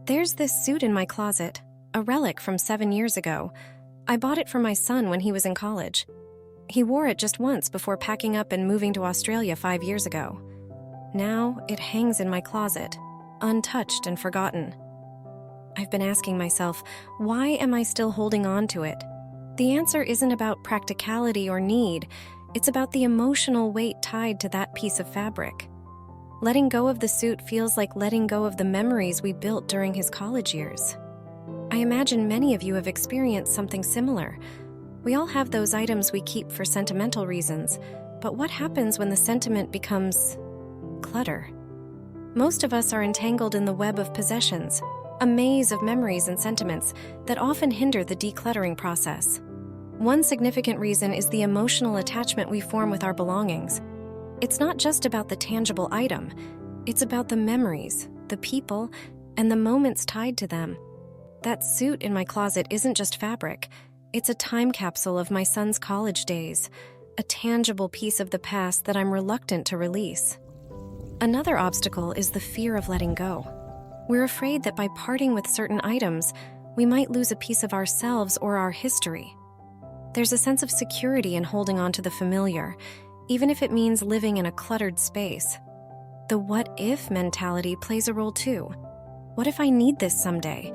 There's this suit in my closet, a relic from 7 years ago. I bought it for my son when he was in college. He wore it just once before packing up and moving to Australia 5 years ago. Now it hangs in my closet, untouched and forgotten. I've been asking myself, why am I still holding on to it? The answer isn't about practicality or need. It's about the emotional weight tied to that piece of fabric. Letting go of the suit feels like letting go of the memories we built during his college years. I imagine many of you have experienced something similar. We all have those items we keep for sentimental reasons, but what happens when the sentiment becomes clutter? Most of us are entangled in the web of possessions, a maze of memories and sentiments that often hinder the decluttering process. One significant reason is the emotional attachment we form with our belongings. It's not just about the tangible item, it's about the memories, the people, and the moments tied to them. That suit in my closet isn't just fabric, it's a time capsule of my son's college days, a tangible piece of the past that I'm reluctant to release. Another obstacle is the fear of letting go. We're afraid that by parting with certain items, we might lose a piece of ourselves or our history. There's a sense of security in holding on to the familiar, even if it means living in a cluttered space. The what-if mentality plays a role too. What if I need this someday?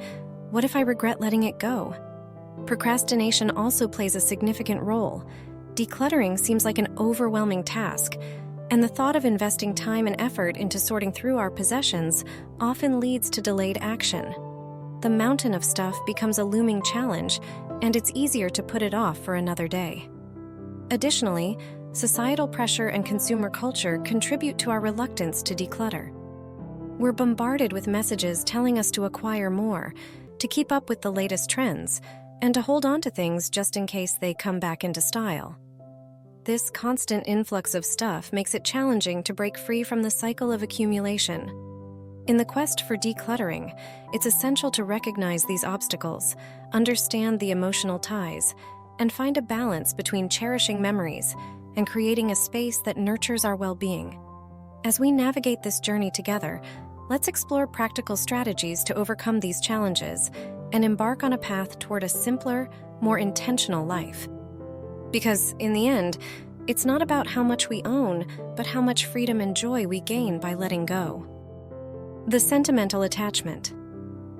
What if I regret letting it go? Procrastination also plays a significant role. Decluttering seems like an overwhelming task, and the thought of investing time and effort into sorting through our possessions often leads to delayed action. The mountain of stuff becomes a looming challenge, and it's easier to put it off for another day. Additionally, societal pressure and consumer culture contribute to our reluctance to declutter. We're bombarded with messages telling us to acquire more, to keep up with the latest trends, and to hold on to things just in case they come back into style. This constant influx of stuff makes it challenging to break free from the cycle of accumulation. In the quest for decluttering, it's essential to recognize these obstacles, understand the emotional ties, and find a balance between cherishing memories and creating a space that nurtures our well-being. As we navigate this journey together, let's explore practical strategies to overcome these challenges and embark on a path toward a simpler, more intentional life. Because, in the end, it's not about how much we own, but how much freedom and joy we gain by letting go. The sentimental attachment.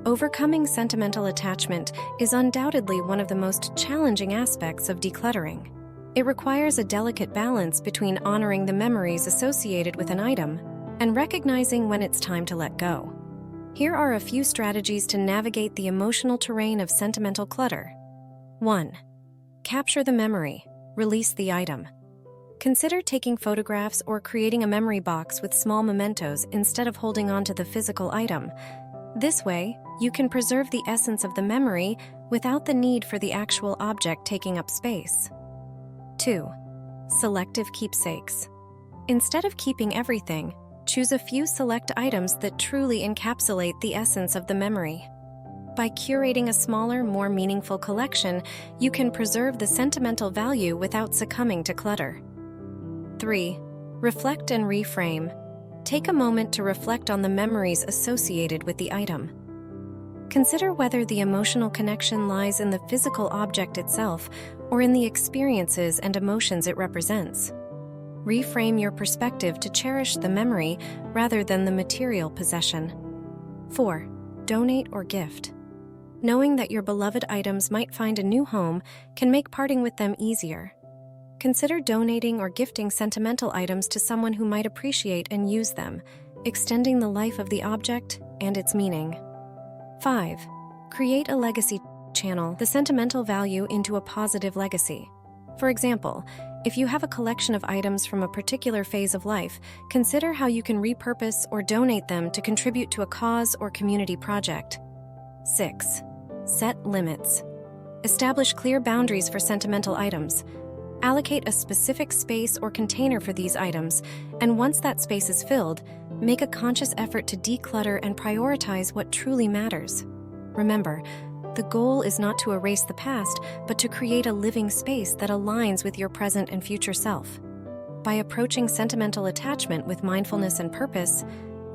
Overcoming sentimental attachment is undoubtedly one of the most challenging aspects of decluttering. It requires a delicate balance between honoring the memories associated with an item and recognizing when it's time to let go. Here are a few strategies to navigate the emotional terrain of sentimental clutter. 1. Capture the memory. Release the item. Consider taking photographs or creating a memory box with small mementos instead of holding on to the physical item. This way, you can preserve the essence of the memory without the need for the actual object taking up space. 2. Selective keepsakes. Instead of keeping everything, choose a few select items that truly encapsulate the essence of the memory. By curating a smaller, more meaningful collection, you can preserve the sentimental value without succumbing to clutter. 3. Reflect and reframe. Take a moment to reflect on the memories associated with the item. Consider whether the emotional connection lies in the physical object itself or in the experiences and emotions it represents. Reframe your perspective to cherish the memory rather than the material possession. 4. Donate or gift. Knowing that your beloved items might find a new home can make parting with them easier. Consider donating or gifting sentimental items to someone who might appreciate and use them, extending the life of the object and its meaning. 5. Create a legacy. Channel the sentimental value into a positive legacy. For example, if you have a collection of items from a particular phase of life, consider how you can repurpose or donate them to contribute to a cause or community project. 6. Set limits. Establish clear boundaries for sentimental items. Allocate a specific space or container for these items, and once that space is filled, make a conscious effort to declutter and prioritize what truly matters. Remember, the goal is not to erase the past, but to create a living space that aligns with your present and future self. By approaching sentimental attachment with mindfulness and purpose,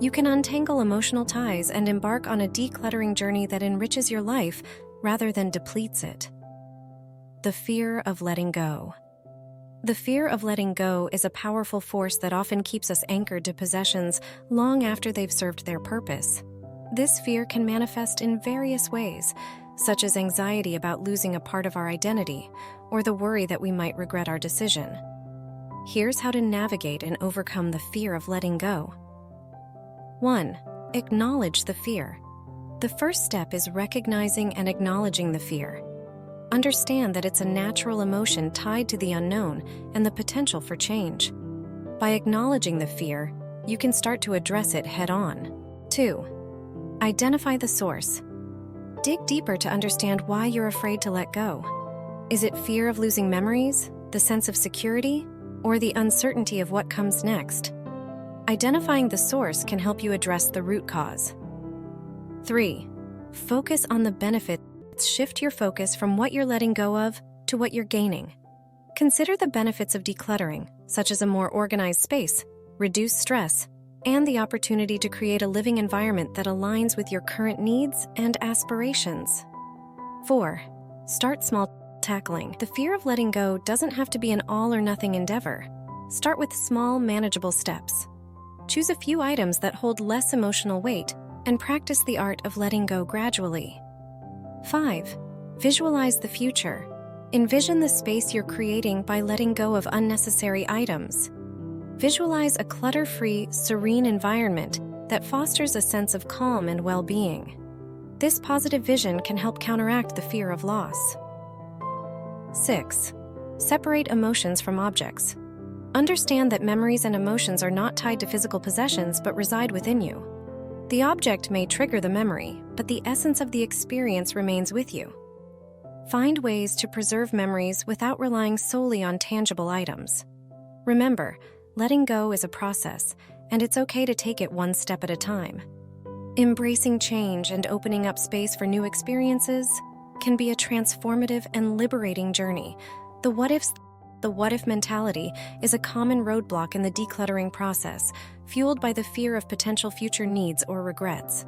You can untangle emotional ties and embark on a decluttering journey that enriches your life rather than depletes it. The fear of letting go. The fear of letting go is a powerful force that often keeps us anchored to possessions long after they've served their purpose. This fear can manifest in various ways, such as anxiety about losing a part of our identity or the worry that we might regret our decision. Here's how to navigate and overcome the fear of letting go. 1. Acknowledge the fear. The first step is recognizing and acknowledging the fear. Understand that it's a natural emotion tied to the unknown and the potential for change. By acknowledging the fear, you can start to address it head-on. 2. Identify the source. Dig deeper to understand why you're afraid to let go. Is it fear of losing memories, the sense of security, or the uncertainty of what comes next? Identifying the source can help you address the root cause. 3. Focus on the benefits. Shift your focus from what you're letting go of to what you're gaining. Consider the benefits of decluttering, such as a more organized space, reduced stress, and the opportunity to create a living environment that aligns with your current needs and aspirations. 4. Start small. Tackling the fear of letting go doesn't have to be an all-or-nothing endeavor. Start with small, manageable steps. Choose a few items that hold less emotional weight and practice the art of letting go gradually. 5. Visualize the future. Envision the space you're creating by letting go of unnecessary items. Visualize a clutter-free, serene environment that fosters a sense of calm and well-being. This positive vision can help counteract the fear of loss. 6. Separate emotions from objects. Understand that memories and emotions are not tied to physical possessions but reside within you. The object may trigger the memory, but the essence of the experience remains with you. Find ways to preserve memories without relying solely on tangible items. Remember, letting go is a process, and it's okay to take it one step at a time. Embracing change and opening up space for new experiences can be a transformative and liberating journey. The what-if mentality is a common roadblock in the decluttering process, fueled by the fear of potential future needs or regrets.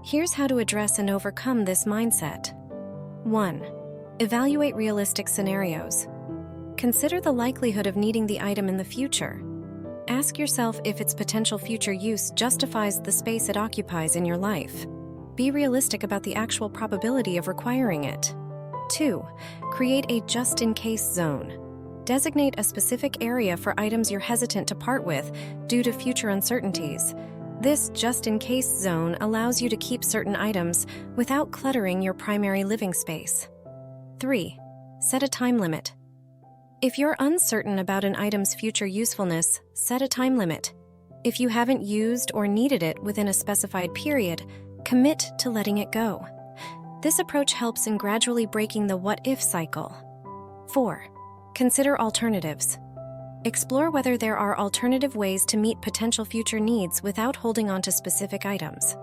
Here's how to address and overcome this mindset. 1. Evaluate realistic scenarios. Consider the likelihood of needing the item in the future. Ask yourself if its potential future use justifies the space it occupies in your life. Be realistic about the actual probability of requiring it. 2. Create a just-in-case zone. Designate a specific area for items you're hesitant to part with due to future uncertainties. This just-in-case zone allows you to keep certain items without cluttering your primary living space. 3. Set a time limit. If you're uncertain about an item's future usefulness, set a time limit. If you haven't used or needed it within a specified period, commit to letting it go. This approach helps in gradually breaking the what-if cycle. 4. Consider alternatives. Explore whether there are alternative ways to meet potential future needs without holding on to specific items.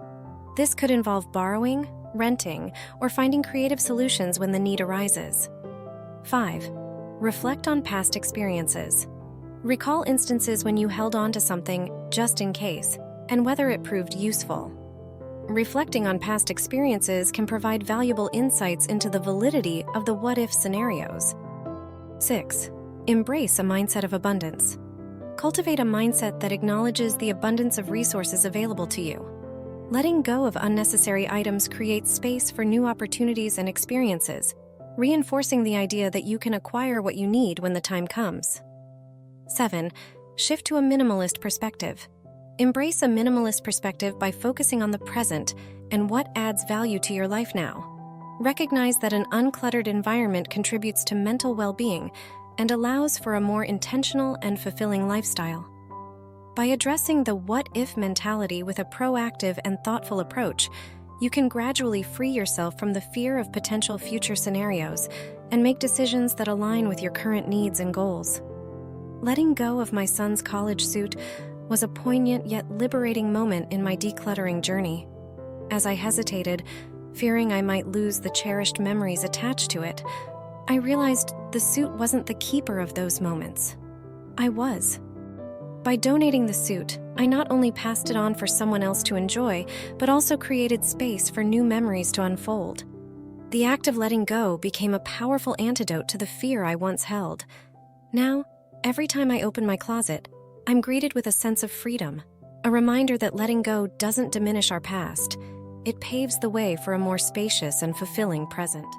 This could involve borrowing, renting, or finding creative solutions when the need arises. 5. Reflect on past experiences. Recall instances when you held on to something just in case, and whether it proved useful. Reflecting on past experiences can provide valuable insights into the validity of the what-if scenarios. 6. Embrace a mindset of abundance. Cultivate a mindset that acknowledges the abundance of resources available to you. Letting go of unnecessary items creates space for new opportunities and experiences, reinforcing the idea that you can acquire what you need when the time comes. 7. Shift to a minimalist perspective. Embrace a minimalist perspective by focusing on the present and what adds value to your life now. Recognize that an uncluttered environment contributes to mental well-being and allows for a more intentional and fulfilling lifestyle. By addressing the what-if mentality with a proactive and thoughtful approach, you can gradually free yourself from the fear of potential future scenarios and make decisions that align with your current needs and goals. Letting go of my son's college suit was a poignant yet liberating moment in my decluttering journey. As I hesitated, fearing I might lose the cherished memories attached to it, I realized the suit wasn't the keeper of those moments. I was. By donating the suit, I not only passed it on for someone else to enjoy, but also created space for new memories to unfold. The act of letting go became a powerful antidote to the fear I once held. Now, every time I open my closet, I'm greeted with a sense of freedom, a reminder that letting go doesn't diminish our past. It paves the way for a more spacious and fulfilling present.